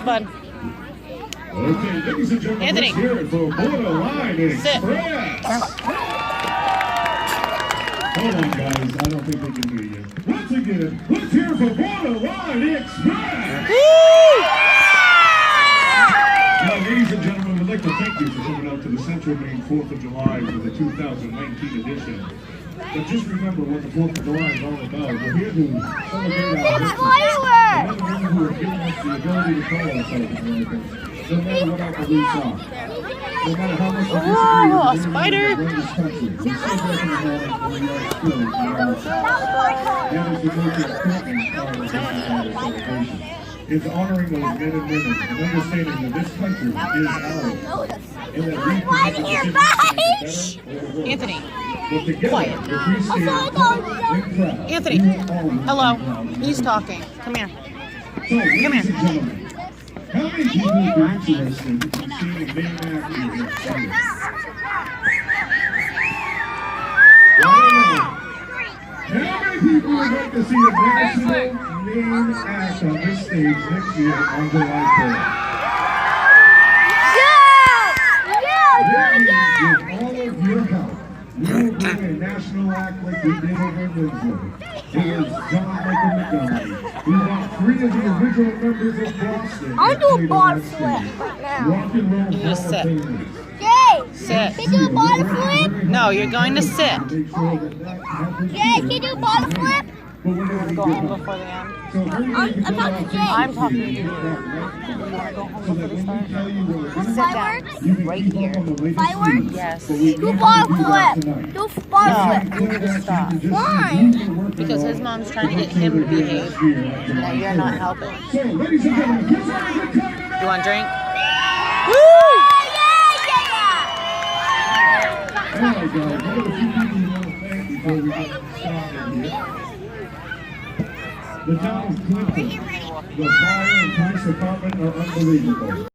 Sit, bud. Okay, ladies and gentlemen, Anthony. let's hear it for Borderline Sit. Express. Hold on, guys. I don't think they can hear you. Once again, let's hear it for Borderline Express. Now, ladies and gentlemen, we'd like to thank you for coming out to the Central Maine 4th of July for the 2019 edition. But just remember what the 4th of July is all about. We're here to celebrate our history. And who have given us the ability to call ourselves Americans. No matter what our beliefs are. No matter how much we disagree with a spider. this country, we still recognize that we are still Americans. That is the most important part of this entire celebration. Is honoring those men and women and understanding that this country is ours. And that we can Anthony. But together, Quiet. if we stand proud and proud, Anthony. we will always Hello. be proud. He's talking. Come here. So, ladies Come here. and gentlemen, how many people would be interested in seeing a main actor in theater? How many people would like to see a national main act on this stage next year on July 3rd? With all of your help, we will bring a national act like we did over in Windsor. It was John Michael McDonald. We want 3 of the original members of Boston. I'll do a bottle flip right now. Rock and roll You just Hall of sit. Famers. Jay! Sit. Can you do a bottle flip? No, you're going to sit. Jay, can you do a bottle flip? Go home before the end. I'm talking to Jay. I'm talking to you. You want to go home before the start? Sit down. Right here. Fireworks? Yes. Do a bottle flip. Do a bottle No, flip. you need to stop. Why? Because his mom's trying to get him to behave. Now you're not helping. So, ladies and gentlemen, please have a good time tonight. You want a drink? Yeah! All right, guys. I have a few people we want to thank before we get started here. The town of Clinton, the fire and police department are unbelievable.